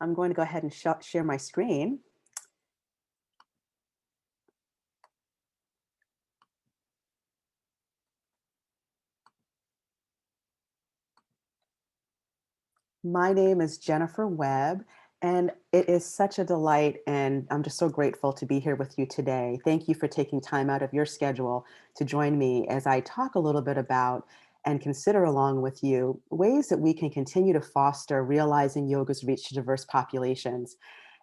I'm going to go ahead and share my screen. My name is Jennifer Webb, and it is such a delight, and I'm just so grateful to be here with you today. Thank you for taking time out of your schedule to join me as I talk a little bit about and consider along with you ways that we can continue to foster realizing yoga's reach to diverse populations.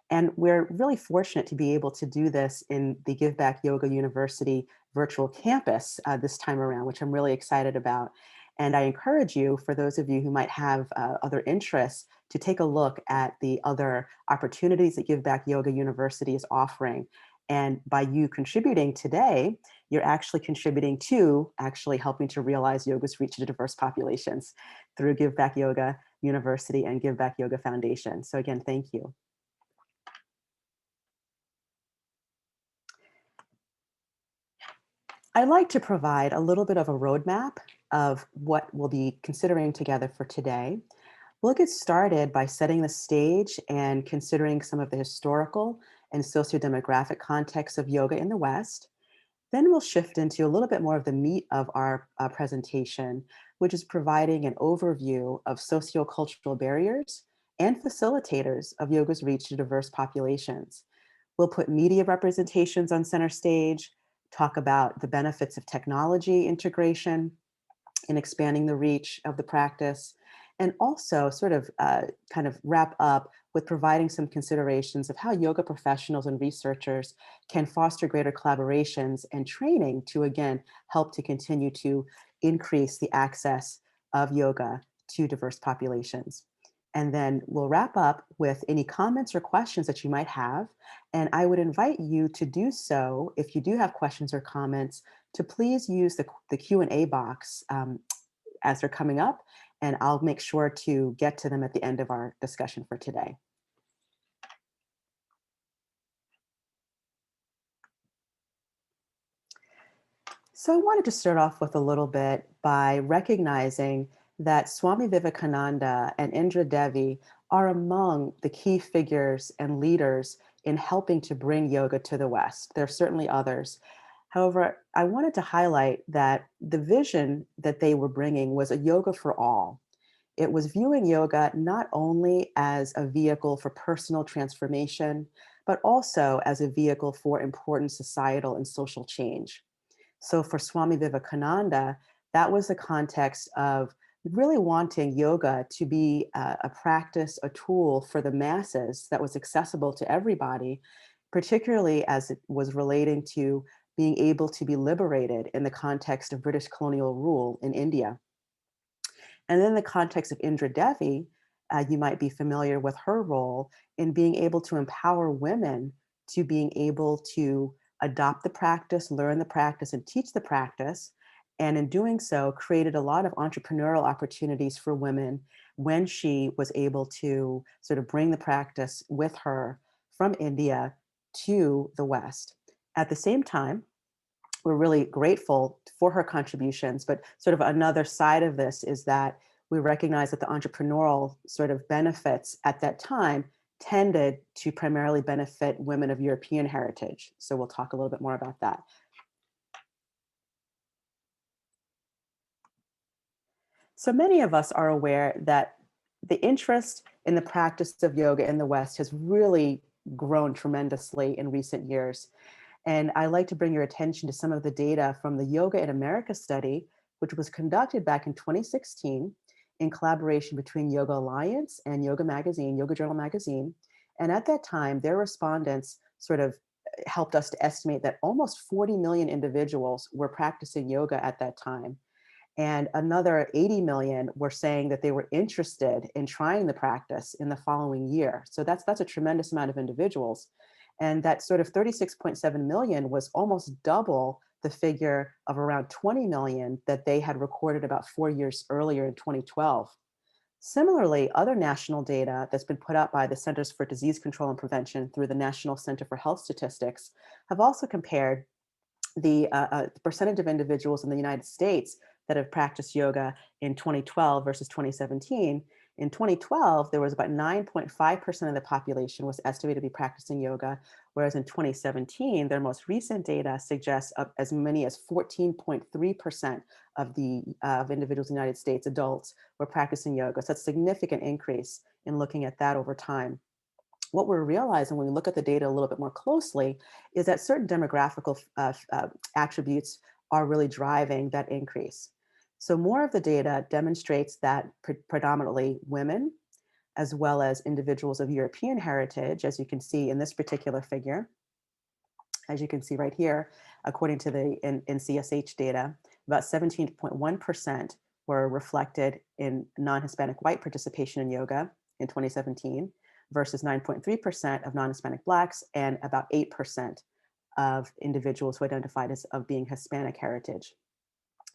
And we're really fortunate to be able to do this in the Give Back Yoga University virtual campus this time around, which I'm really excited about. And I encourage you, for those of you who might have other interests, to take a look at the other opportunities that Give Back Yoga University is offering. And by you contributing today, you're actually contributing to actually helping to realize yoga's reach to diverse populations through Give Back Yoga University and Give Back Yoga Foundation. So again, thank you. I'd like to provide a little bit of a roadmap of what we'll be considering together for today. We'll get started by setting the stage and considering some of the historical and socio-demographic context of yoga in the West. Then we'll shift into a little bit more of the meat of our presentation, which is providing an overview of sociocultural barriers and facilitators of yoga's reach to diverse populations. We'll put media representations on center stage, talk about the benefits of technology integration in expanding the reach of the practice, and also sort of kind of wrap up with providing some considerations of how yoga professionals and researchers can foster greater collaborations and training to, again, help to continue to increase the access of yoga to diverse populations. And then we'll wrap up with any comments or questions that you might have. And I would invite you to do so, if you do have questions or comments, to please use the Q&A box as they're coming up, and I'll make sure to get to them at the end of our discussion for today. So I wanted to start off with a little bit by recognizing that Swami Vivekananda and Indra Devi are among the key figures and leaders in helping to bring yoga to the West. There are certainly others. However, I wanted to highlight that the vision that they were bringing was a yoga for all. It was viewing yoga not only as a vehicle for personal transformation, but also as a vehicle for important societal and social change. So for Swami Vivekananda, that was the context of really wanting yoga to be a practice, a tool for the masses that was accessible to everybody, particularly as it was relating to being able to be liberated in the context of British colonial rule in India. And then in the context of Indra Devi, you might be familiar with her role in being able to empower women to being able to adopt the practice, learn the practice, and teach the practice. And in doing so, created a lot of entrepreneurial opportunities for women when she was able to sort of bring the practice with her from India to the West. At the same time, we're really grateful for her contributions, but sort of another side of this is that we recognize that the entrepreneurial sort of benefits at that time tended to primarily benefit women of European heritage. So we'll talk a little bit more about that. So many of us are aware that the interest in the practice of yoga in the West has really grown tremendously in recent years. And I like to bring your attention to some of the data from the Yoga in America study, which was conducted back in 2016 in collaboration between Yoga Alliance and Yoga Magazine, Yoga Journal Magazine. And at that time, their respondents sort of helped us to estimate that almost 40 million individuals were practicing yoga at that time. And another 80 million were saying that they were interested in trying the practice in the following year. So that's a tremendous amount of individuals. And that sort of 36.7 million was almost double the figure of around 20 million that they had recorded about 4 years earlier in 2012. Similarly, other national data that's been put out by the Centers for Disease Control and Prevention through the National Center for Health Statistics have also compared the percentage of individuals in the United States that have practiced yoga in 2012 versus 2017. In 2012, there was about 9.5% of the population was estimated to be practicing yoga, whereas in 2017, their most recent data suggests as many as 14.3% of the of individuals in the United States, adults, were practicing yoga. So that's a significant increase in looking at that over time. What we're realizing when we look at the data a little bit more closely is that certain demographical attributes are really driving that increase. So more of the data demonstrates that predominantly women, as well as individuals of European heritage, as you can see in this particular figure, as you can see right here, according to the NCSH data, about 17.1% were reflected in non-Hispanic white participation in yoga in 2017 versus 9.3% of non-Hispanic Blacks and about 8% of individuals who identified as of being Hispanic heritage.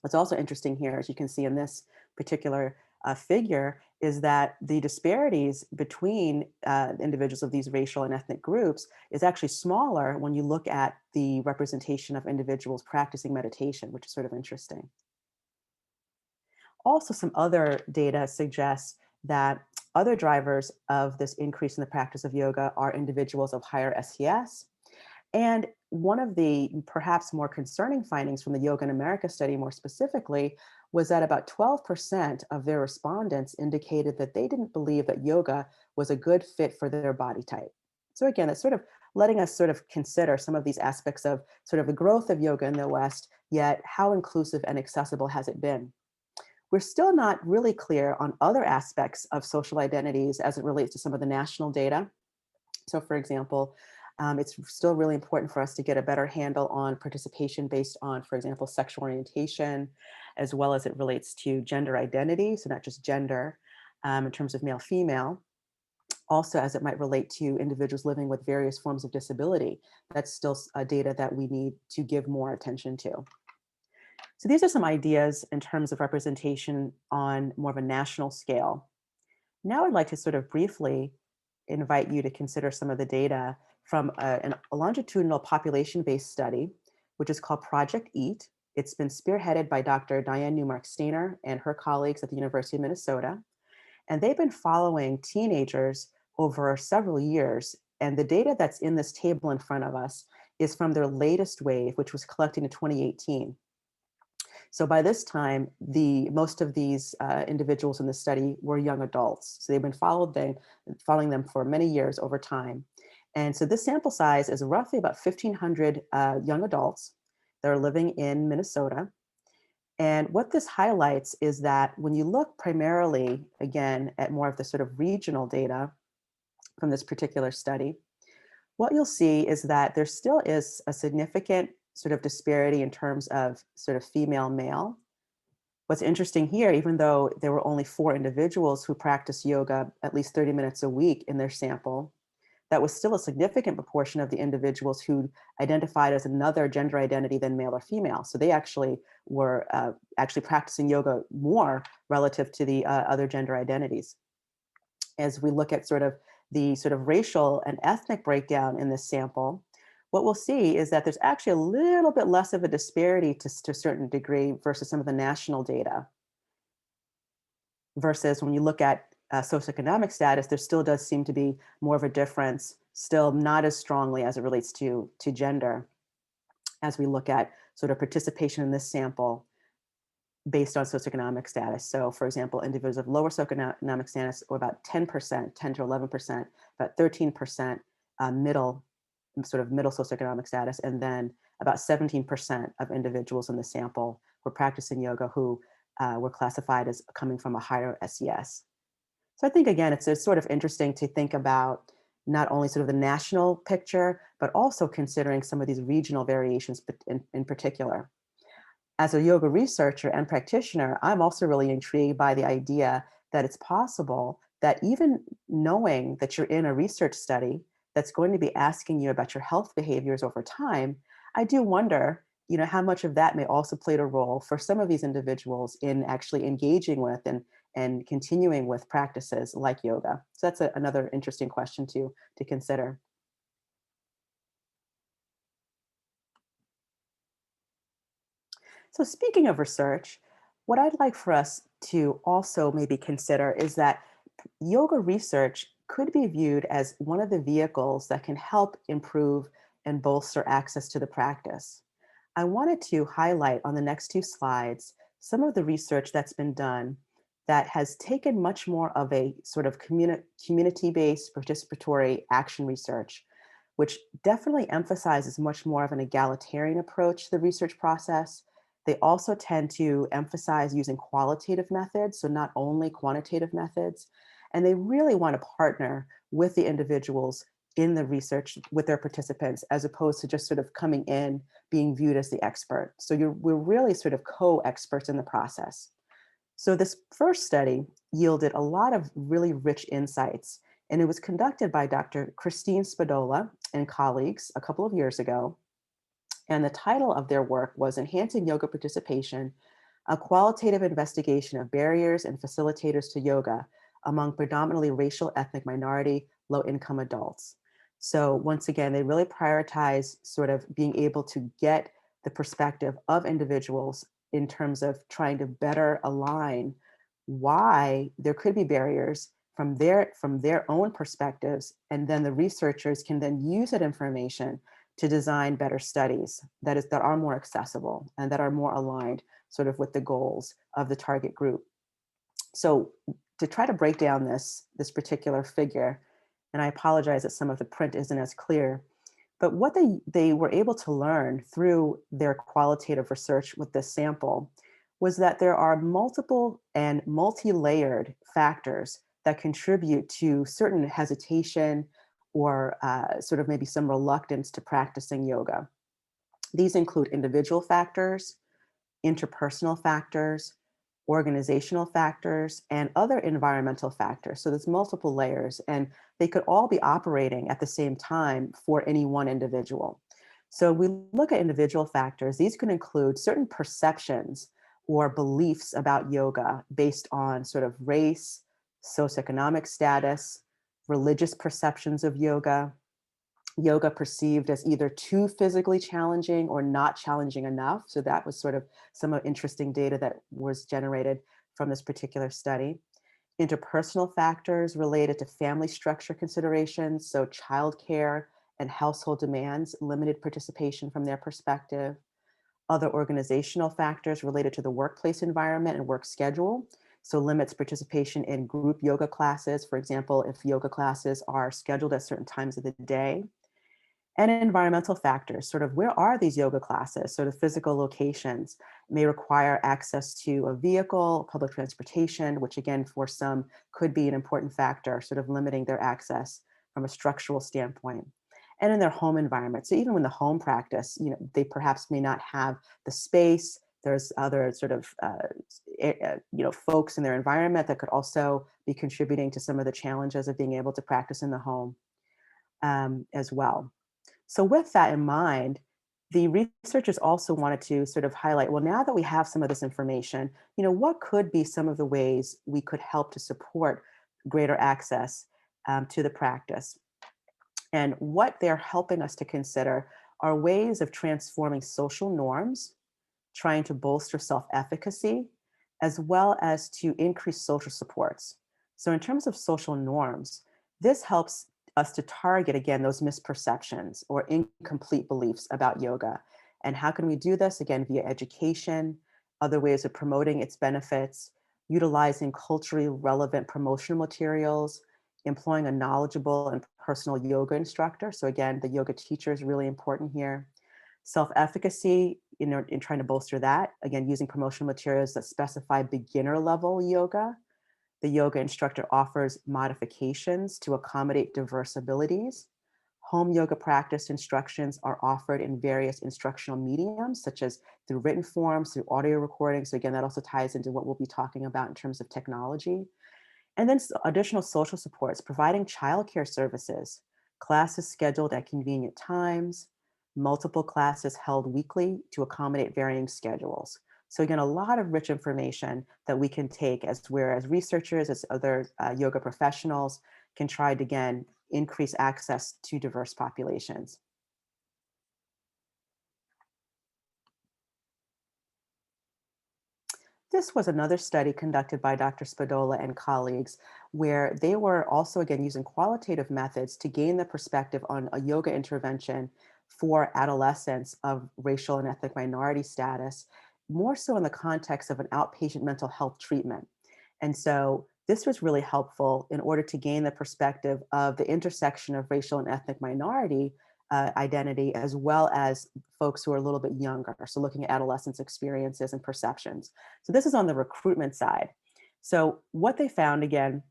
What's also interesting here, as you can see in this particular figure, is that the disparities between individuals of these racial and ethnic groups is actually smaller when you look at the representation of individuals practicing meditation, which is sort of interesting. Also, some other data suggests that other drivers of this increase in the practice of yoga are individuals of higher SES. And one of the perhaps more concerning findings from the Yoga in America study, more specifically, was that about 12% of their respondents indicated that they didn't believe that yoga was a good fit for their body type. So again, it's sort of letting us sort of consider some of these aspects of sort of the growth of yoga in the West, yet how inclusive and accessible has it been? We're still not really clear on other aspects of social identities as it relates to some of the national data. So for example, it's still really important for us to get a better handle on participation based on, for example, sexual orientation, as well as it relates to gender identity, so not just gender in terms of male, female. Also, as it might relate to individuals living with various forms of disability, that's still data that we need to give more attention to. So these are some ideas in terms of representation on more of a national scale. Now I'd like to sort of briefly invite you to consider some of the data from a longitudinal population-based study, which is called Project EAT. It's been spearheaded by Dr. Diane Newmark-Stainer and her colleagues at the University of Minnesota. And they've been following teenagers over several years. And the data that's in this table in front of us is from their latest wave, which was collected in 2018. So by this time, most of these individuals in the study were young adults. So they've been following them for many years over time. And so this sample size is roughly about 1,500 young adults that are living in Minnesota. And what this highlights is that when you look primarily, again, at more of the sort of regional data from this particular study, what you'll see is that there still is a significant sort of disparity in terms of sort of female male. What's interesting here, even though there were only 4 individuals who practiced yoga at least 30 minutes a week in their sample, that was still a significant proportion of the individuals who identified as another gender identity than male or female. So they actually were actually practicing yoga more relative to the other gender identities. As we look at the sort of racial and ethnic breakdown in this sample, what we'll see is that there's actually a little bit less of a disparity to a certain degree versus some of the national data. Versus when you look at socioeconomic status, there still does seem to be more of a difference, still not as strongly as it relates to gender, as we look at sort of participation in this sample based on socioeconomic status. So for example, individuals of lower socioeconomic status were about 10%, 10 to 11%, about 13% middle socioeconomic status, and then about 17% of individuals in the sample were practicing yoga who were classified as coming from a higher SES. So I think, again, it's sort of interesting to think about not only sort of the national picture, but also considering some of these regional variations in particular. As a yoga researcher and practitioner, I'm also really intrigued by the idea that it's possible that even knowing that you're in a research study that's going to be asking you about your health behaviors over time, I do wonder, how much of that may also play a role for some of these individuals in actually engaging with and continuing with practices like yoga. So that's another interesting question to consider. So speaking of research, what I'd like for us to also maybe consider is that Yoga research could be viewed as one of the vehicles that can help improve and bolster access to the practice. I wanted to highlight on the next two slides some of the research that's been done that has taken much more of a sort of community-based participatory action research, which definitely emphasizes much more of an egalitarian approach to the research process. They also tend to emphasize using qualitative methods, so not only quantitative methods. And they really want to partner with the individuals in the research with their participants, as opposed to just sort of coming in, being viewed as the expert. So we're really sort of co-experts in the process. So this first study yielded a lot of really rich insights, and it was conducted by Dr. Christine Spadola and colleagues a couple of years ago. And the title of their work was Enhancing Yoga Participation, a qualitative investigation of barriers and facilitators to yoga among predominantly racial, ethnic minority, low-income adults. So once again, they really prioritize sort of being able to get the perspective of individuals in terms of trying to better align why there could be barriers from their own perspectives, and then the researchers can then use that information to design better studies that are more accessible and that are more aligned sort of with the goals of the target group. So to try to break down this particular figure, and I apologize that some of the print isn't as clear, but what they were able to learn through their qualitative research with this sample was that there are multiple and multi-layered factors that contribute to certain hesitation or sort of maybe some reluctance to practicing yoga. These include individual factors, interpersonal factors, organizational factors, and other environmental factors. So there's multiple layers, and they could all be operating at the same time for any one individual. So we look at individual factors. These can include certain perceptions or beliefs about yoga based on sort of race, socioeconomic status, religious perceptions of yoga, yoga perceived as either too physically challenging or not challenging enough. So that was sort of some interesting data that was generated from this particular study. Interpersonal factors related to family structure considerations, so childcare and household demands limited participation from their perspective. Other organizational factors related to the workplace environment and work schedule, so limits participation in group yoga classes, for example, if yoga classes are scheduled at certain times of the day. And environmental factors, sort of where are these yoga classes? Sort of physical locations may require access to a vehicle, public transportation, which again, for some could be an important factor, sort of limiting their access from a structural standpoint. And in their home environment. So even when the home practice, they perhaps may not have the space. There's other sort of, folks in their environment that could also be contributing to some of the challenges of being able to practice in the home as well. So with that in mind, the researchers also wanted to sort of highlight, well, now that we have some of this information, what could be some of the ways we could help to support greater access to the practice? And what they're helping us to consider are ways of transforming social norms, trying to bolster self-efficacy, as well as to increase social supports. So in terms of social norms, this helps us to target, again, those misperceptions or incomplete beliefs about yoga. And how can we do this? Again, via education, other ways of promoting its benefits, utilizing culturally relevant promotional materials, employing a knowledgeable and personal yoga instructor. So again, the yoga teacher is really important here. Self-efficacy, in trying to bolster that, again, using promotional materials that specify beginner level yoga. The yoga instructor offers modifications to accommodate diverse abilities. Home yoga practice instructions are offered in various instructional mediums, such as through written forms, through audio recordings. So again, that also ties into what we'll be talking about in terms of technology. And then additional social supports, providing childcare services, classes scheduled at convenient times, multiple classes held weekly to accommodate varying schedules. So again, a lot of rich information that we can take as researchers, as other yoga professionals can try to, again, increase access to diverse populations. This was another study conducted by Dr. Spadola and colleagues, where they were also, again, using qualitative methods to gain the perspective on a yoga intervention for adolescents of racial and ethnic minority status, more so in the context of an outpatient mental health treatment. And so this was really helpful in order to gain the perspective of the intersection of racial and ethnic minority identity, as well as folks who are a little bit younger. So looking at adolescents' experiences and perceptions. So this is on the recruitment side. So what they found, again,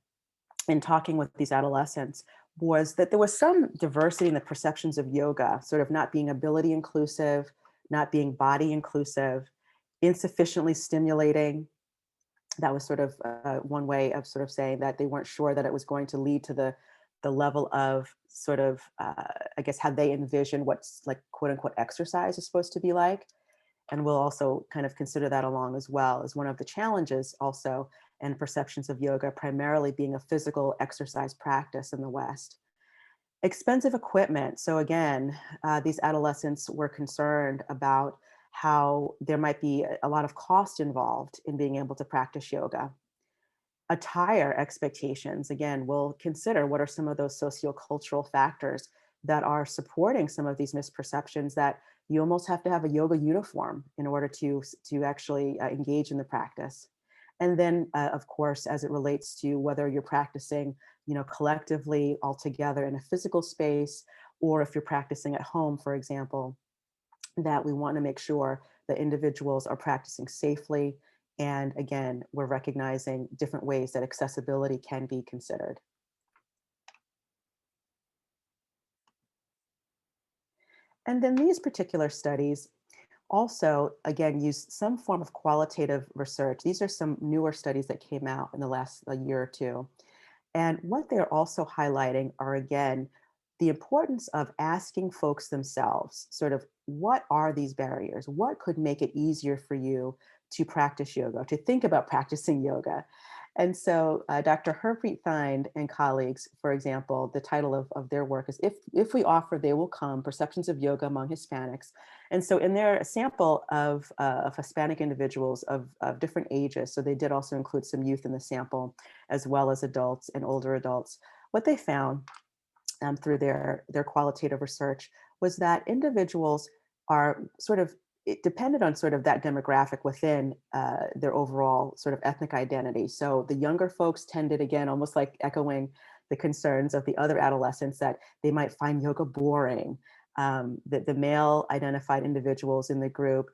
in talking with these adolescents, was that there was some diversity in the perceptions of yoga, sort of not being ability inclusive, not being body inclusive, insufficiently stimulating. That was sort of one way of sort of saying that they weren't sure that it was going to lead to the level of sort of I guess how they envision what's like quote unquote exercise is supposed to be like. And we'll also kind of consider that along as well as one of the challenges also and perceptions of yoga primarily being a physical exercise practice in the West. Expensive equipment. So again, these adolescents were concerned about how there might be a lot of cost involved in being able to practice yoga. Attire expectations, again, we'll consider what are some of those sociocultural factors that are supporting some of these misperceptions that you almost have to have a yoga uniform in order to actually engage in the practice. And then, of course, as it relates to whether you're practicing, collectively all together in a physical space, or if you're practicing at home, for example, that we want to make sure that individuals are practicing safely. And again, we're recognizing different ways that accessibility can be considered. And then these particular studies also, again, use some form of qualitative research. These are some newer studies that came out in the last a year or two. And what they're also highlighting are, again, the importance of asking folks themselves, sort of, what are these barriers? What could make it easier for you to practice yoga, to think about practicing yoga? And so Dr. Harpreet Thind and colleagues, for example, the title of their work is If We Offer, They Will Come, Perceptions of Yoga Among Hispanics. And so in their sample of Hispanic individuals of different ages, so they did also include some youth in the sample, as well as adults and older adults, what they found through their qualitative research was that individuals are sort of, it depended on sort of that demographic within their overall sort of ethnic identity. So the younger folks tended, again, almost like echoing the concerns of the other adolescents, that they might find yoga boring. That the male identified individuals in the group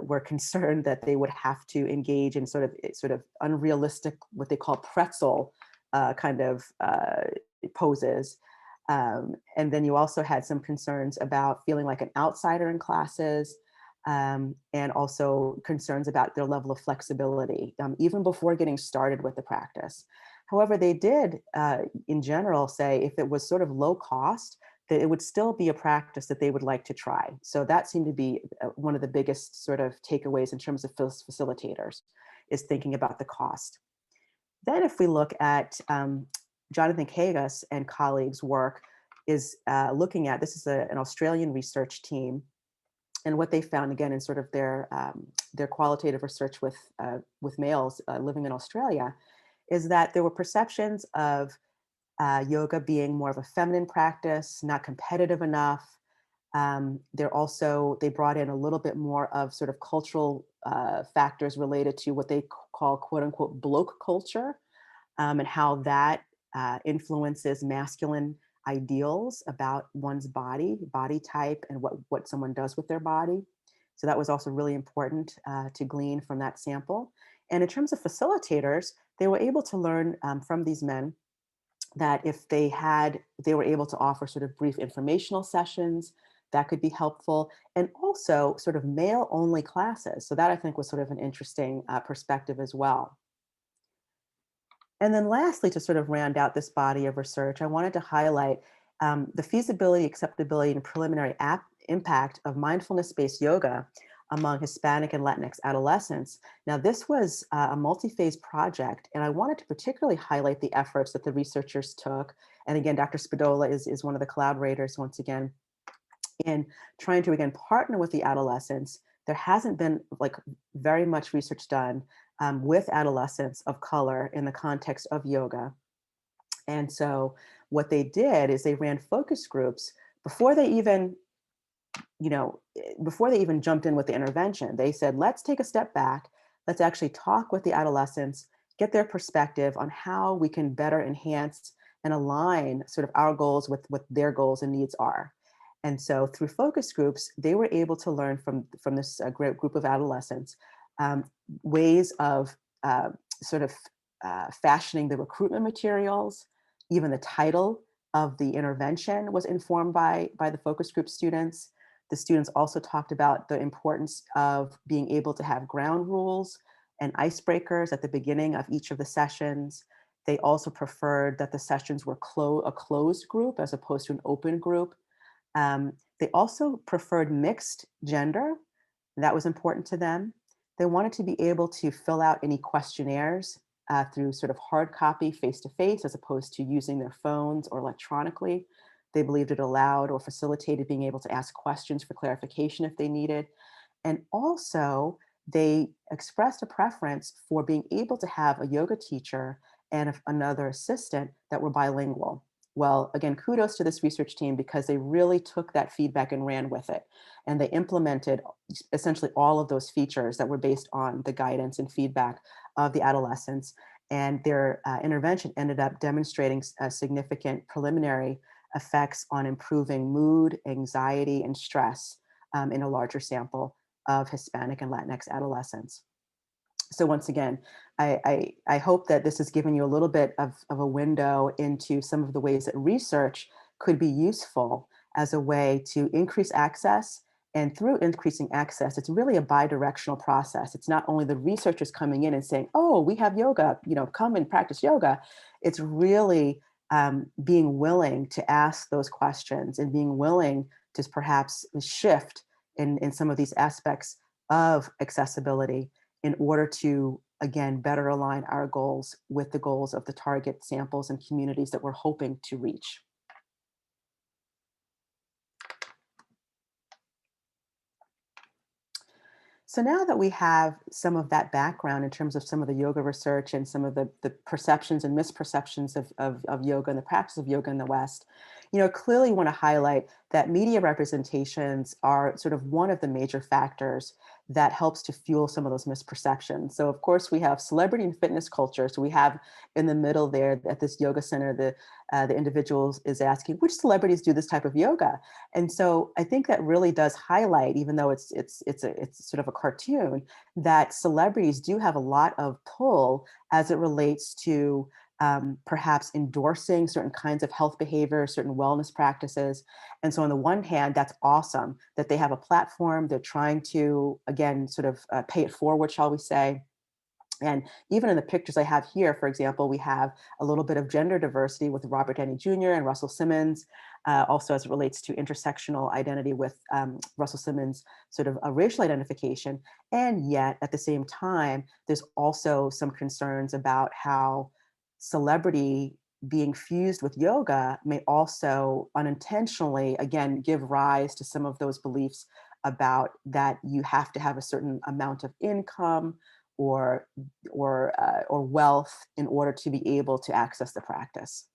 were concerned that they would have to engage in sort of unrealistic, what they call pretzel kind of poses. And then you also had some concerns about feeling like an outsider in classes, and also concerns about their level of flexibility, even before getting started with the practice. However, they did, in general, say if it was sort of low cost, that it would still be a practice that they would like to try. So that seemed to be one of the biggest sort of takeaways in terms of facilitators, is thinking about the cost. Then if we look at Jonathan Kagas and colleagues' work, is looking at, this is an Australian research team, and what they found, again, in sort of their qualitative research with males living in Australia, is that there were perceptions of yoga being more of a feminine practice, not competitive enough. They brought in a little bit more of sort of cultural factors related to what they call quote unquote bloke culture, and how that influences masculine ideals about one's body type, and what someone does with their body. So that was also really important to glean from that sample. And in terms of facilitators, they were able to learn from these men that if they were able to offer sort of brief informational sessions, that could be helpful. And also sort of male only classes. So that, I think, was sort of an interesting perspective as well. And then lastly, to sort of round out this body of research, I wanted to highlight the feasibility, acceptability, and preliminary impact of mindfulness-based yoga among Hispanic and Latinx adolescents. Now, this was a multi-phase project, and I wanted to particularly highlight the efforts that the researchers took. And again, Dr. Spadola is one of the collaborators, once again, in trying to, again, partner with the adolescents. There hasn't been like very much research done with adolescents of color in the context of yoga. And so what they did is they ran focus groups before they even, before they even jumped in with the intervention. They said, let's take a step back. Let's actually talk with the adolescents, get their perspective on how we can better enhance and align sort of our goals with what their goals and needs are. And so through focus groups, they were able to learn from this great group of adolescents um, ways of sort of fashioning the recruitment materials. Even the title of the intervention was informed by the focus group students. The students also talked about the importance of being able to have ground rules and icebreakers at the beginning of each of the sessions. They also preferred that the sessions were a closed group as opposed to an open group. They also preferred mixed gender. That was important to them. They wanted to be able to fill out any questionnaires through sort of hard copy face-to-face as opposed to using their phones or electronically. They believed it allowed or facilitated being able to ask questions for clarification if they needed. And also, they expressed a preference for being able to have a yoga teacher and another assistant that were bilingual. Well, again, kudos to this research team because they really took that feedback and ran with it. And they implemented essentially all of those features that were based on the guidance and feedback of the adolescents. And their intervention ended up demonstrating significant preliminary effects on improving mood, anxiety, and stress in a larger sample of Hispanic and Latinx adolescents. So once again, I hope that this has given you a little bit of a window into some of the ways that research could be useful as a way to increase access. And through increasing access, it's really a bi-directional process. It's not only the researchers coming in and saying, oh, we have yoga, come and practice yoga. It's really being willing to ask those questions and being willing to perhaps shift in some of these aspects of accessibility in order to, again, better align our goals with the goals of the target samples and communities that we're hoping to reach. So now that we have some of that background in terms of some of the yoga research and some of the perceptions and misperceptions of yoga and the practice of yoga in the West, clearly want to highlight that media representations are sort of one of the major factors that helps to fuel some of those misperceptions. So of course we have celebrity and fitness culture. So we have in the middle there at this yoga center, the individuals is asking which celebrities do this type of yoga. And so I think that really does highlight, even though it's sort of a cartoon, that celebrities do have a lot of pull as it relates to perhaps endorsing certain kinds of health behavior, certain wellness practices. And so on the one hand, that's awesome that they have a platform. They're trying to, again, sort of pay it forward, shall we say. And even in the pictures I have here, for example, we have a little bit of gender diversity with Robert Downey Jr. and Russell Simmons, also as it relates to intersectional identity with Russell Simmons' sort of a racial identification. And yet, at the same time, there's also some concerns about how celebrity being fused with yoga may also unintentionally, again, give rise to some of those beliefs about that you have to have a certain amount of income or wealth in order to be able to access the practice.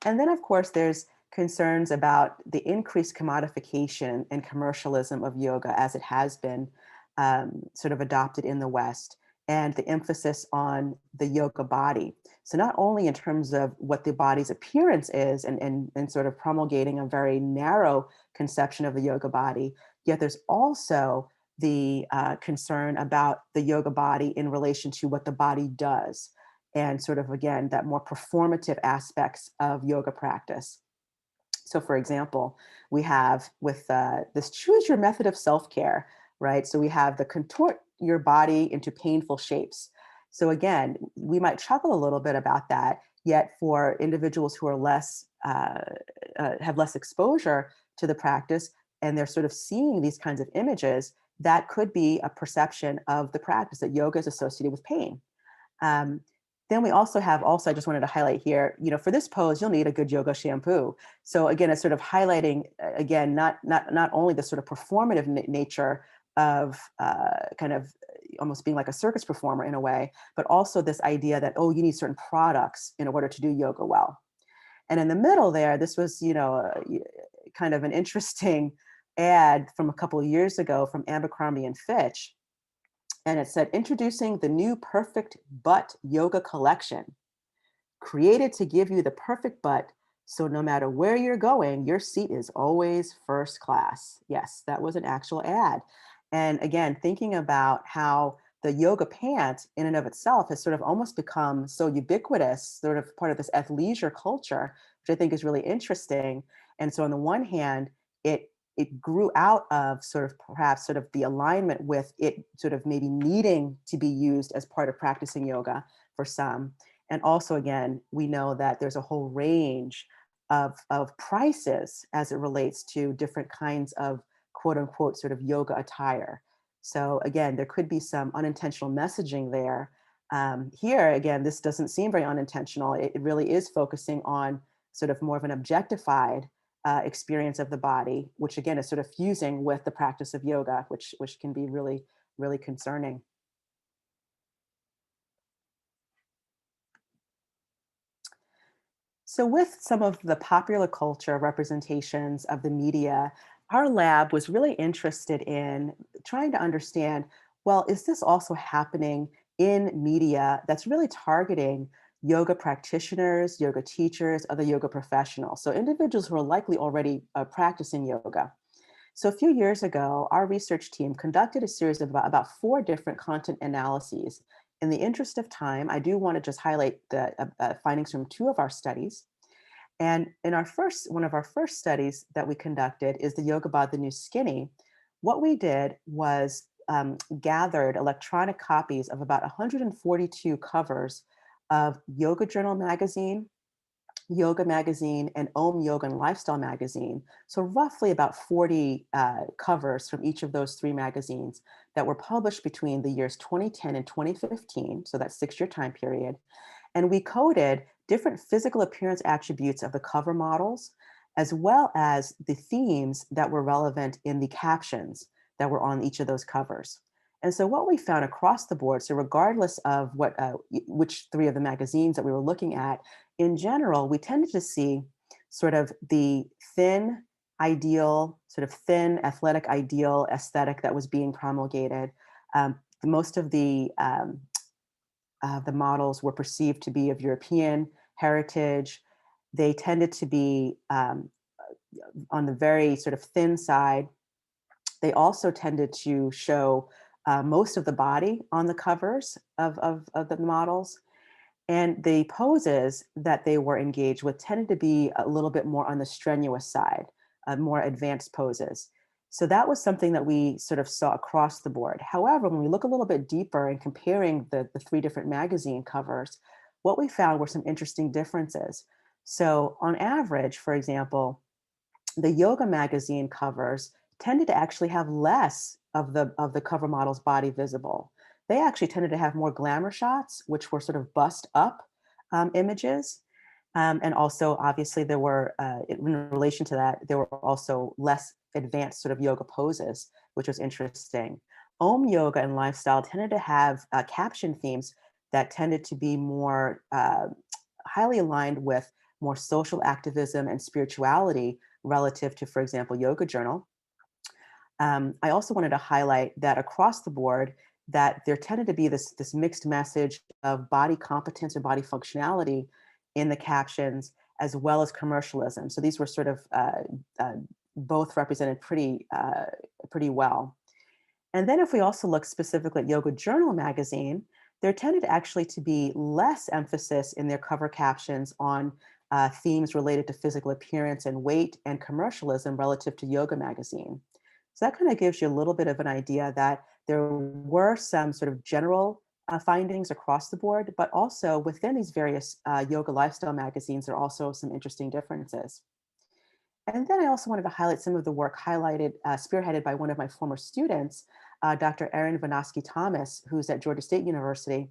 And then, of course, there's concerns about the increased commodification and commercialism of yoga as it has been sort of adopted in the West, and the emphasis on the yoga body. So not only in terms of what the body's appearance is and sort of promulgating a very narrow conception of the yoga body, yet there's also the concern about the yoga body in relation to what the body does and sort of, again, that more performative aspects of yoga practice. So for example, we have with this choose your method of self-care, right? So we have the contort your body into painful shapes. So again, we might chuckle a little bit about that, yet for individuals who are have less exposure to the practice and they're sort of seeing these kinds of images, that could be a perception of the practice that yoga is associated with pain. Um, Then we also have I just wanted to highlight here, for this pose, you'll need a good yoga shampoo. So again, it's sort of highlighting again, not only the sort of performative nature of kind of almost being like a circus performer in a way, but also this idea that, oh, you need certain products in order to do yoga well. And in the middle there, this was, kind of an interesting ad from a couple of years ago from Abercrombie and Fitch. And it said, introducing the new Perfect Butt Yoga Collection, created to give you the perfect butt. So no matter where you're going, your seat is always first class. Yes, that was an actual ad. And again, thinking about how the yoga pant in and of itself has sort of almost become so ubiquitous, sort of part of this athleisure culture, which I think is really interesting. And so on the one hand, it grew out of sort of perhaps sort of the alignment with it sort of maybe needing to be used as part of practicing yoga for some. And also, again, we know that there's a whole range of prices as it relates to different kinds of quote unquote sort of yoga attire. So again, there could be some unintentional messaging there. Here, again, this doesn't seem very unintentional. It really is focusing on sort of more of an objectified experience of the body, which again is sort of fusing with the practice of yoga, which can be really, really concerning. So, with some of the popular culture representations of the media, our lab was really interested in trying to understand, well, is this also happening in media that's really targeting yoga practitioners, yoga teachers, other yoga professionals? So, individuals who are likely already practicing yoga. So, a few years ago, our research team conducted a series of about four different content analyses. In the interest of time, I do want to just highlight the findings from two of our studies. And in one of our first studies that we conducted is the Yoga Bod, the New Skinny. What we did was gathered electronic copies of about 142 covers of Yoga Journal magazine, Yoga Magazine, and Om Yoga and Lifestyle Magazine. So, roughly about 40 covers from each of those three magazines that were published between the years 2010 and 2015. So, that 6 year time period. And we coded different physical appearance attributes of the cover models, as well as the themes that were relevant in the captions that were on each of those covers. And so what we found across the board, so regardless of which three of the magazines that we were looking at, in general, we tended to see sort of the thin ideal, sort of thin athletic ideal aesthetic that was being promulgated. Most of the models were perceived to be of European heritage. They tended to be on the very sort of thin side. They also tended to show most of the body on the covers of the models. And the poses that they were engaged with tended to be a little bit more on the strenuous side, more advanced poses. So that was something that we sort of saw across the board. However, when we look a little bit deeper and comparing the three different magazine covers, what we found were some interesting differences. So on average, for example, the yoga magazine covers tended to actually have less of the cover model's body visible. They actually tended to have more glamour shots, which were sort of bust up images. And also, obviously, there were, in relation to that, there were also less advanced sort of yoga poses, which was interesting. Om yoga and lifestyle tended to have caption themes that tended to be more highly aligned with more social activism and spirituality relative to, for example, Yoga Journal. I also wanted to highlight that across the board, that there tended to be this mixed message of body competence or body functionality in the captions, as well as commercialism. So these were sort of both represented pretty well. And then if we also look specifically at Yoga Journal magazine, there tended actually to be less emphasis in their cover captions on themes related to physical appearance and weight and commercialism relative to Yoga magazine. So that kind of gives you a little bit of an idea that there were some sort of general findings across the board, but also within these various yoga lifestyle magazines, there are also some interesting differences. And then I also wanted to highlight some of the work spearheaded by one of my former students, Dr. Erin Vanosky Thomas, who's at Georgia State University.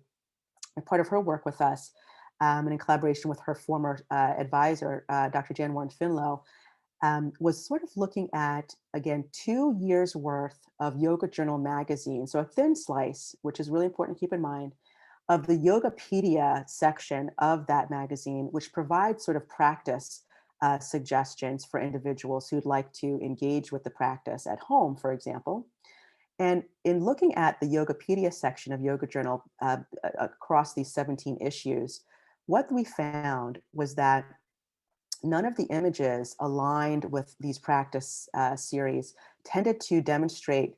and part of her work with us, and in collaboration with her former advisor, Dr. Jan Warren Finlow, was sort of looking at, again, 2 years worth of Yoga Journal magazine. So a thin slice, which is really important to keep in mind, of the Yogapedia section of that magazine, which provides sort of practice suggestions for individuals who'd like to engage with the practice at home, for example. And in looking at the Yogapedia section of Yoga Journal across these 17 issues, what we found was that none of the images aligned with these practice series tended to demonstrate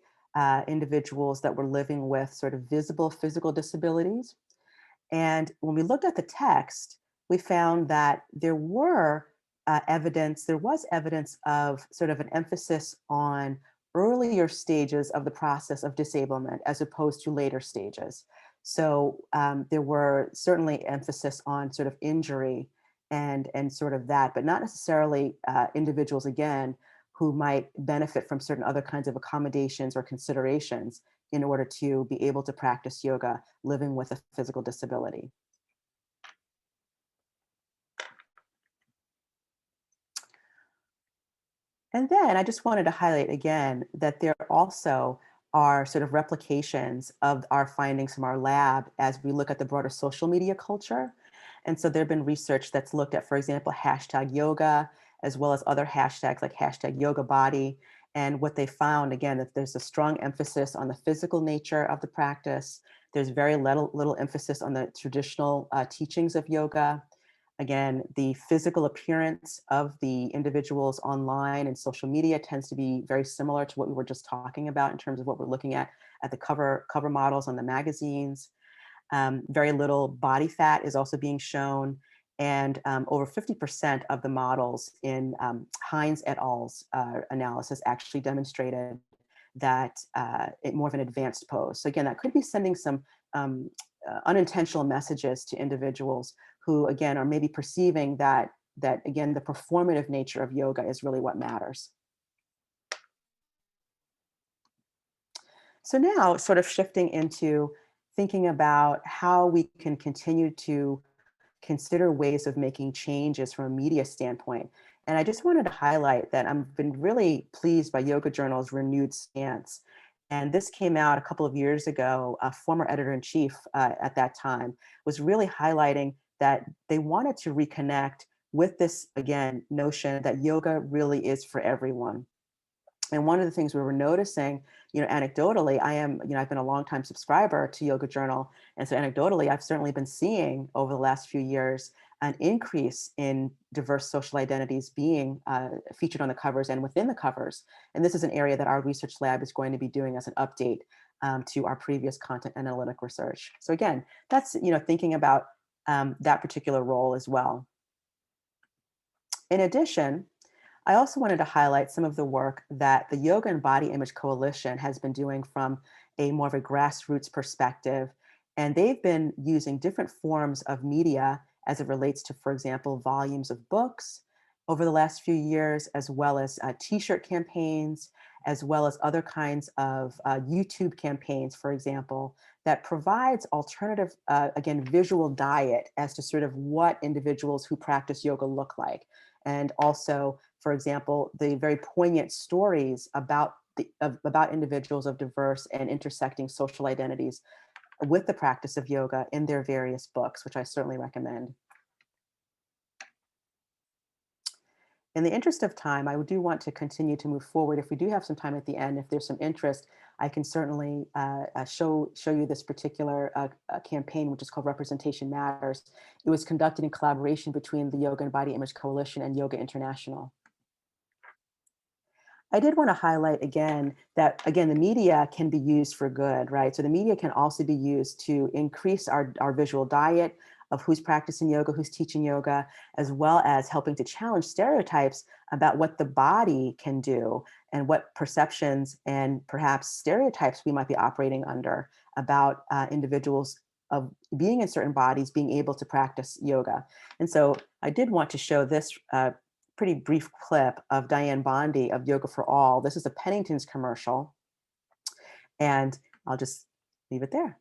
individuals that were living with sort of visible physical disabilities. And when we looked at the text, we found that there was evidence of sort of an emphasis on earlier stages of the process of disablement as opposed to later stages. So there were certainly emphasis on sort of injury and sort of that, but not necessarily individuals, again, who might benefit from certain other kinds of accommodations or considerations in order to be able to practice yoga living with a physical disability. And then I just wanted to highlight again that there also are sort of replications of our findings from our lab as we look at the broader social media culture. And so there have been research that's looked at, for example, hashtag yoga, as well as other hashtags like hashtag yoga body. And what they found, again, that there's a strong emphasis on the physical nature of the practice. There's very little emphasis on the traditional teachings of yoga. Again, the physical appearance of the individuals online and social media tends to be very similar to what we were just talking about in terms of what we're looking at the cover models on the magazines. Very little body fat is also being shown, and over 50% of the models in Hines et al.'s analysis actually demonstrated that more of an advanced pose. So again, that could be sending some unintentional messages to individuals who, again, are maybe perceiving that again, the performative nature of yoga is really what matters. So now, sort of shifting into thinking about how we can continue to consider ways of making changes from a media standpoint. And I just wanted to highlight that I've been really pleased by Yoga Journal's renewed stance. And this came out a couple of years ago. A former editor-in-chief at that time was really highlighting that they wanted to reconnect with this, again, notion that yoga really is for everyone. And one of the things we were noticing, anecdotally, I've been a longtime subscriber to Yoga Journal. And so anecdotally, I've certainly been seeing over the last few years an increase in diverse social identities being featured on the covers and within the covers. And this is an area that our research lab is going to be doing as an update to our previous content analytic research. So again, that's, thinking about that particular role as well. In addition, I also wanted to highlight some of the work that the Yoga and Body Image Coalition has been doing from a more of a grassroots perspective. And they've been using different forms of media as it relates to, for example, volumes of books over the last few years, as well as t-shirt campaigns, as well as other kinds of YouTube campaigns, for example, that provides alternative, again, visual diet as to sort of what individuals who practice yoga look like. And also, for example, the very poignant stories about about individuals of diverse and intersecting social identities with the practice of yoga in their various books, which I certainly recommend. In the interest of time, I do want to continue to move forward. If we do have some time at the end, if there's some interest, I can certainly show you this particular campaign, which is called Representation Matters. It was conducted in collaboration between the Yoga and Body Image Coalition and Yoga International. I did want to highlight again that, again, the media can be used for good, right? So the media can also be used to increase our visual diet of who's practicing yoga, who's teaching yoga, as well as helping to challenge stereotypes about what the body can do and what perceptions and perhaps stereotypes we might be operating under about individuals of being in certain bodies, being able to practice yoga. And so I did want to show this pretty brief clip of Diane Bondi of Yoga for All. This is a Pennington's commercial, and I'll just leave it there.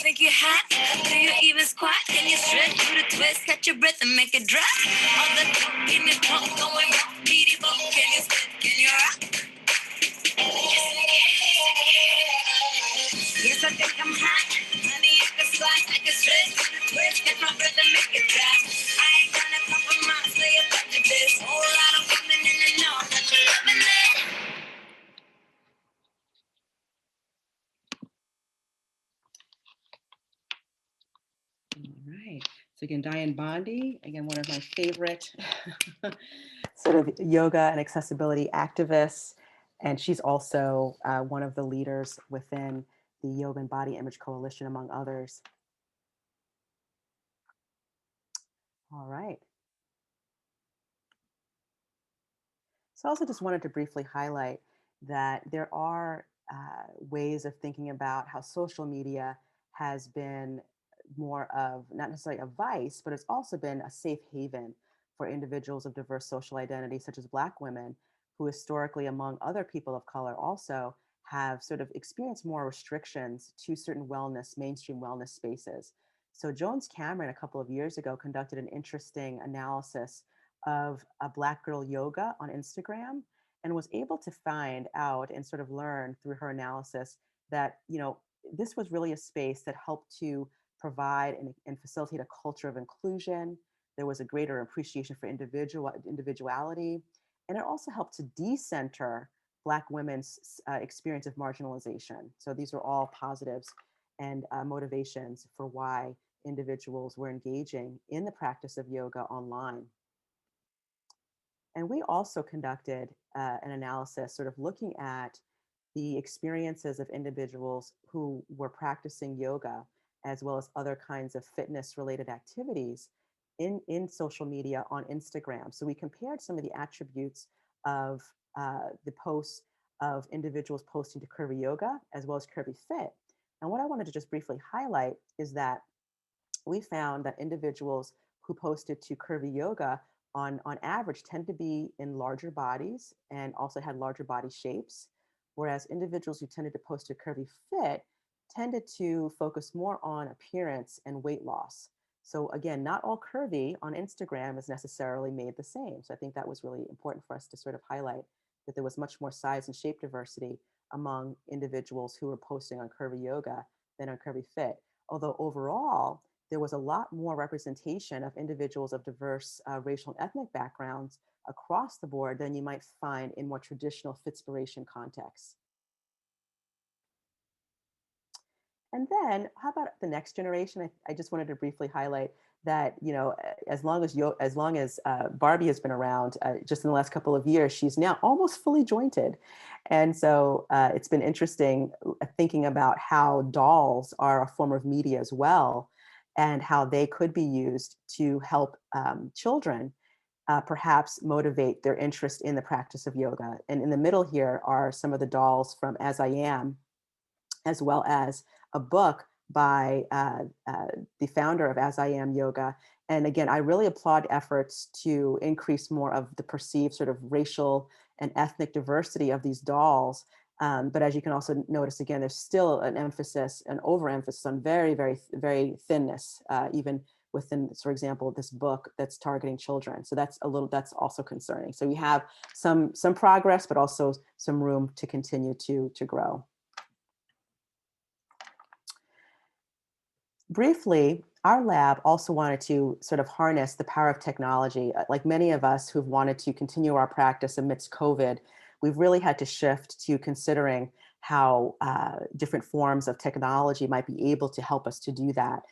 think you're hot? Do you even squat? Can you stretch, do the twist, catch your breath and make it drop? All the coke in your trunk going rock, beady bum. Can you spit? Can you rock? Yes, I think I'm hot. Honey, I can squat, I can stretch, do the twist, catch my breath and make it drop. I ain't gonna compromise, lay it back to this. Whole lot of women in the know that you're loving it. All right. So again, Diane Bondi, again, one of my favorite sort of yoga and accessibility activists. And she's also one of the leaders within the Yoga and Body Image Coalition, among others. All right. So I also just wanted to briefly highlight that there are ways of thinking about how social media has been more of not necessarily a vice, but it's also been a safe haven for individuals of diverse social identities, such as Black women, who historically, among other people of color, also have sort of experienced more restrictions to certain wellness, mainstream wellness spaces. So Jones Cameron, a couple of years ago, conducted an interesting analysis of a Black girl yoga on Instagram and was able to find out and sort of learn through her analysis that, this was really a space that helped to provide and facilitate a culture of inclusion. There was a greater appreciation for individuality, and it also helped to decenter Black women's experience of marginalization. So these are all positives and motivations for why individuals were engaging in the practice of yoga online. And we also conducted an analysis sort of looking at the experiences of individuals who were practicing yoga as well as other kinds of fitness related activities in social media on Instagram. So we compared some of the attributes of the posts of individuals posting to Curvy Yoga as well as Curvy Fit. And what I wanted to just briefly highlight is that we found that individuals who posted to Curvy Yoga on average tend to be in larger bodies and also had larger body shapes, whereas individuals who tended to post to Curvy Fit tended to focus more on appearance and weight loss. So again, not all curvy on Instagram is necessarily made the same. So I think that was really important for us to sort of highlight that there was much more size and shape diversity among individuals who were posting on Curvy Yoga than on Curvy Fit. Although overall, there was a lot more representation of individuals of diverse racial and ethnic backgrounds across the board than you might find in more traditional Fitspiration contexts. And then how about the next generation? I just wanted to briefly highlight that, as long as Barbie has been around, just in the last couple of years, she's now almost fully jointed. And so it's been interesting thinking about how dolls are a form of media as well, and how they could be used to help children perhaps motivate their interest in the practice of yoga. And in the middle here are some of the dolls from As I Am, as well as a book by the founder of As I Am Yoga. And again, I really applaud efforts to increase more of the perceived sort of racial and ethnic diversity of these dolls. But as you can also notice, again, there's still an overemphasis on very, very, very thinness, even within, for example, this book that's targeting children. So that's also concerning. So we have some progress, but also some room to continue to grow. Briefly, our lab also wanted to sort of harness the power of technology. Like many of us who've wanted to continue our practice amidst COVID, we've really had to shift to considering how different forms of technology might be able to help us to do that.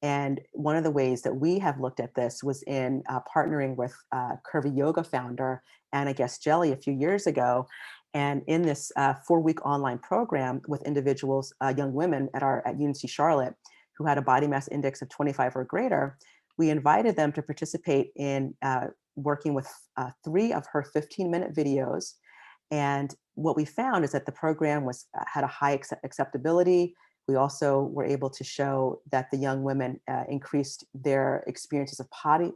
And one of the ways that we have looked at this was in partnering with Curvy Yoga founder Anna Guest Jelly a few years ago. And in this 4-week online program with individuals, young women at UNC Charlotte, who had a body mass index of 25 or greater, we invited them to participate in working with 3 of her 15-minute videos. And what we found is that the program had a high acceptability. We also were able to show that the young women increased their experiences of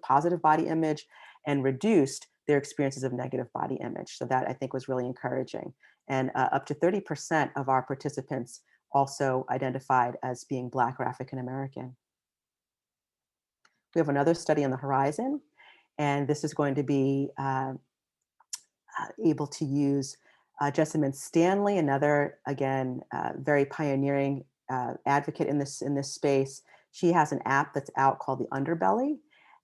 positive body image and reduced their experiences of negative body image. So that I think was really encouraging. And up to 30% of our participants also identified as being Black or African American. We have another study on the horizon, and this is going to be able to use Jessamine Stanley, another again very pioneering advocate in this space. She has an app that's out called the Underbelly,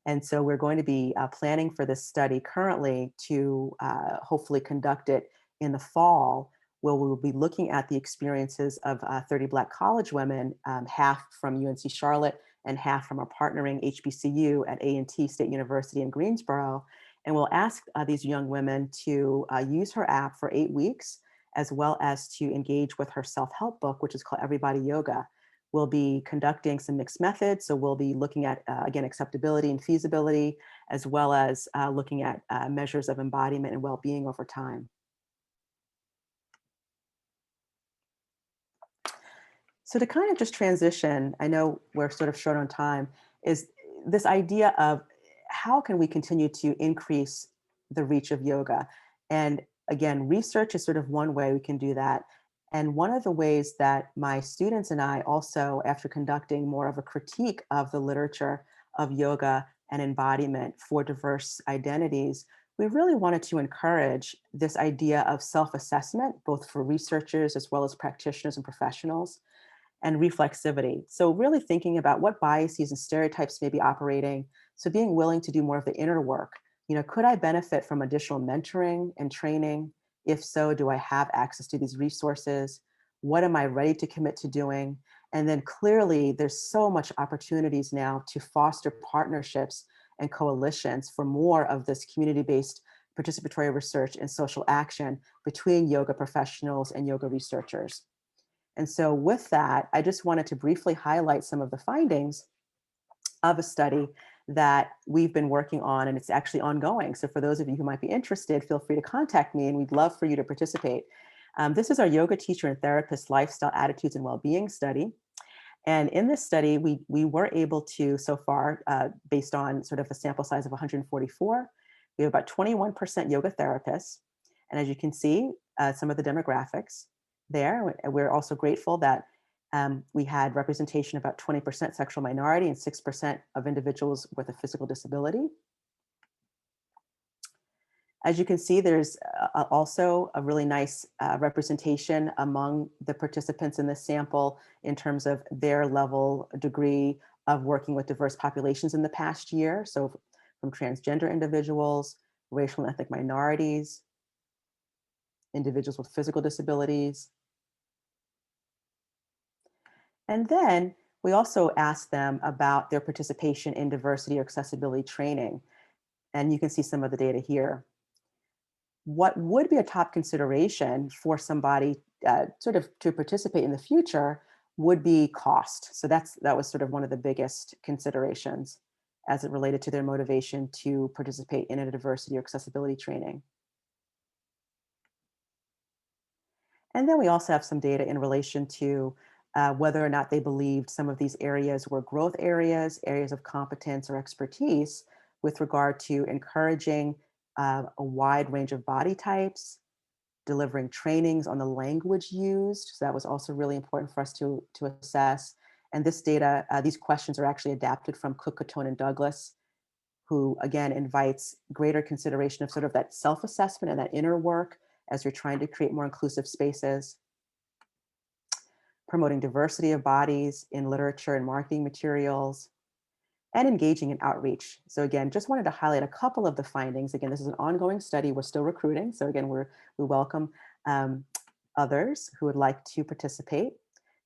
and so we're going to be planning for this study currently to hopefully conduct it in the fall, where we will be looking at the experiences of 30 Black college women, half from UNC Charlotte and half from our partnering HBCU at A&T State University in Greensboro, and we'll ask these young women to use her app for 8 weeks, as well as to engage with her self-help book, which is called Everybody Yoga. We'll be conducting some mixed methods. So we'll be looking at, again, acceptability and feasibility, as well as looking at measures of embodiment and well-being over time. So to kind of just transition, I know we're sort of short on time, is this idea of how can we continue to increase the reach of yoga? And again, research is sort of one way we can do that. And one of the ways that my students and I also, after conducting more of a critique of the literature of yoga and embodiment for diverse identities, we really wanted to encourage this idea of self-assessment, both for researchers as well as practitioners and professionals, and reflexivity. So really thinking about what biases and stereotypes may be operating. So being willing to do more of the inner work. Could I benefit from additional mentoring and training? If so, do I have access to these resources? What am I ready to commit to doing? And then clearly there's so much opportunities now to foster partnerships and coalitions for more of this community-based participatory research and social action between yoga professionals and yoga researchers. And so with that, I just wanted to briefly highlight some of the findings of a study that we've been working on, and it's actually ongoing. So for those of you who might be interested, feel free to contact me and we'd love for you to participate. This is our yoga teacher and therapist lifestyle attitudes and well-being study. And in this study, we were able to, so far, based on sort of a sample size of 144, we have about 21% yoga therapists. And as you can see, some of the demographics there. We're also grateful that we had representation of about 20% sexual minority and 6% of individuals with a physical disability. As you can see, there's also a really nice representation among the participants in this sample in terms of their level, degree of working with diverse populations in the past year. So from transgender individuals, racial and ethnic minorities, individuals with physical disabilities. And then we also asked them about their participation in diversity or accessibility training. And you can see some of the data here. What would be a top consideration for somebody sort of to participate in the future would be cost. So that was sort of one of the biggest considerations as it related to their motivation to participate in a diversity or accessibility training. And then we also have some data in relation to whether or not they believed some of these areas were growth areas, areas of competence or expertise with regard to encouraging a wide range of body types, delivering trainings on the language used. So that was also really important for us to assess. And this data, these questions are actually adapted from Cook, Catone, and Douglas, who again invites greater consideration of sort of that self-assessment and that inner work as you're trying to create more inclusive spaces, promoting diversity of bodies in literature and marketing materials, and engaging in outreach. So again, just wanted to highlight a couple of the findings. Again, this is an ongoing study. We're still recruiting. So again, we welcome others who would like to participate.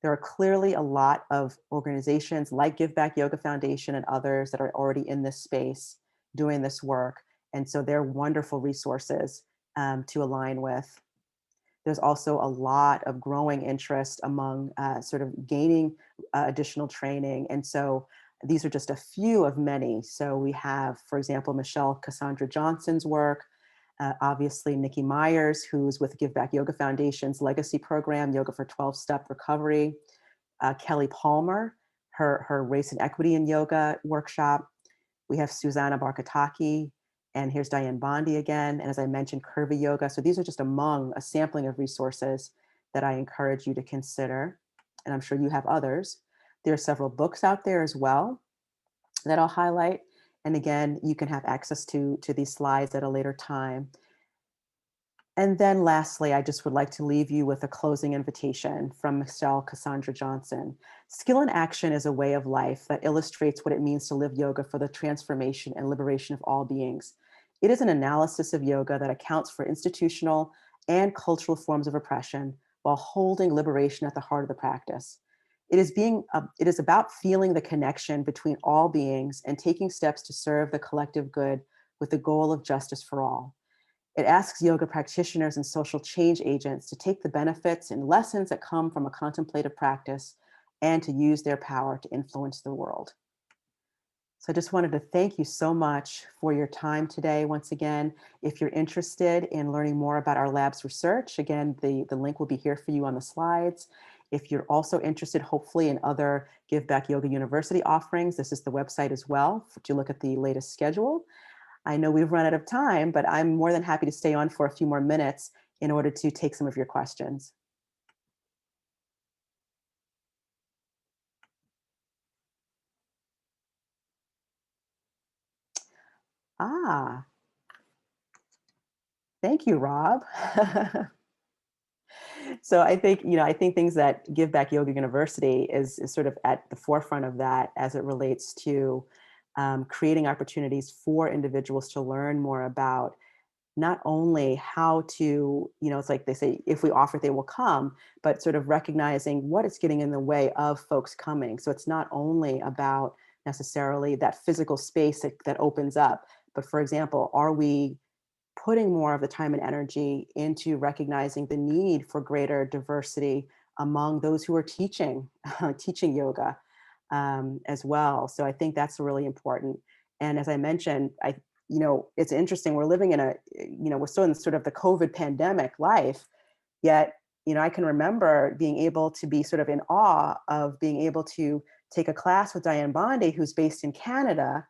There are clearly a lot of organizations like Give Back Yoga Foundation and others that are already in this space doing this work. And so they're wonderful resources to align with. There's also a lot of growing interest among sort of gaining additional training. And so these are just a few of many. So we have, for example, Michelle Cassandra Johnson's work, obviously Nikki Myers, who's with Give Back Yoga Foundation's legacy program, Yoga for 12-Step Recovery, Kelly Palmer, her Race and Equity in Yoga workshop. We have Susanna Barkataki, and here's Diane Bondi again. And as I mentioned, Curvy Yoga. So these are just among a sampling of resources that I encourage you to consider. and I'm sure you have others. There are several books out there as well that I'll highlight. And again, you can have access to these slides at a later time. And then lastly, I just would like to leave you with a closing invitation from Michelle Cassandra Johnson. Skill in action is a way of life that illustrates what it means to live yoga for the transformation and liberation of all beings. It is an analysis of yoga that accounts for institutional and cultural forms of oppression while holding liberation at the heart of the practice. It is about feeling the connection between all beings and taking steps to serve the collective good with the goal of justice for all. It asks yoga practitioners and social change agents to take the benefits and lessons that come from a contemplative practice and to use their power to influence the world. So I just wanted to thank you so much for your time today. Once again, if you're interested in learning more about our lab's research, again, the link will be here for you on the slides. If you're also interested, hopefully, in other Give Back Yoga University offerings, this is the website as well to look at the latest schedule. I know we've run out of time, but I'm more than happy to stay on for a few more minutes in order to take some of your questions. Ah, thank you, Rob. So I think, I think things that Give Back Yoga University is sort of at the forefront of that as it relates to creating opportunities for individuals to learn more about not only how to, it's like they say, if we offer it, they will come, but sort of recognizing what is getting in the way of folks coming. So it's not only about necessarily that physical space that opens up, but for example, are we putting more of the time and energy into recognizing the need for greater diversity among those who are teaching teaching yoga as well. So I think that's really important. And as I mentioned, it's interesting. We're living in we're still in sort of the COVID pandemic life. Yet, I can remember being able to be sort of in awe of being able to take a class with Diane Bondi, who's based in Canada,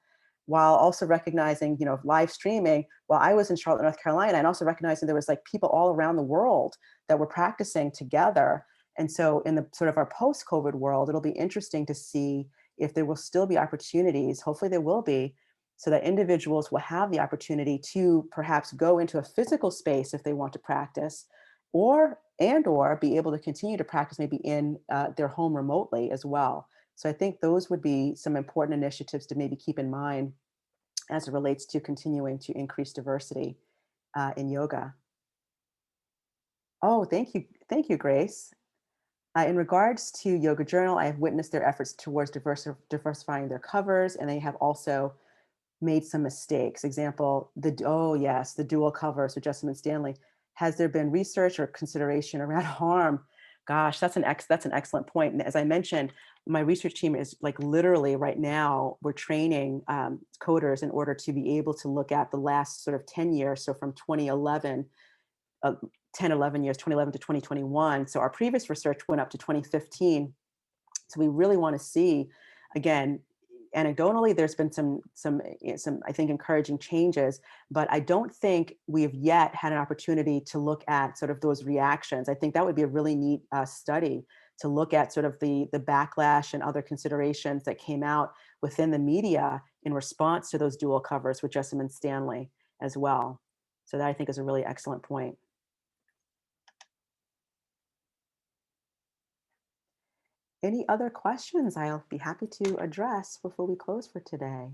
while also recognizing, live streaming while I was in Charlotte, North Carolina, and also recognizing there was like people all around the world that were practicing together. And so in the sort of our post-COVID world, it'll be interesting to see if there will still be opportunities, hopefully there will be, so that individuals will have the opportunity to perhaps go into a physical space if they want to practice, or be able to continue to practice maybe in their home remotely as well. So I think those would be some important initiatives to maybe keep in mind as it relates to continuing to increase diversity in yoga. Oh, thank you, Grace. In regards to Yoga Journal, I have witnessed their efforts towards diversifying their covers, and they have also made some mistakes. Example, oh yes, the dual covers with Jessamine Stanley. Has there been research or consideration around harm? Gosh, that's an excellent point. And as I mentioned, my research team is like literally right now we're training coders in order to be able to look at the last sort of 10 years. So from 2011, uh, 10, 11 years, 2011 to 2021. So our previous research went up to 2015. So we really want to see, again, anecdotally, there's been some I think encouraging changes, but I don't think we have yet had an opportunity to look at sort of those reactions. I think that would be a really neat study to look at sort of the backlash and other considerations that came out within the media in response to those dual covers with Jessamine Stanley as well. So that I think is a really excellent point. Any other questions I'll be happy to address before we close for today?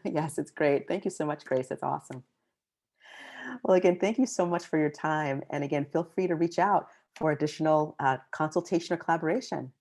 Yes, it's great. Thank you so much, Grace. It's awesome. Well, again, thank you so much for your time. And again, feel free to reach out for additional consultation or collaboration.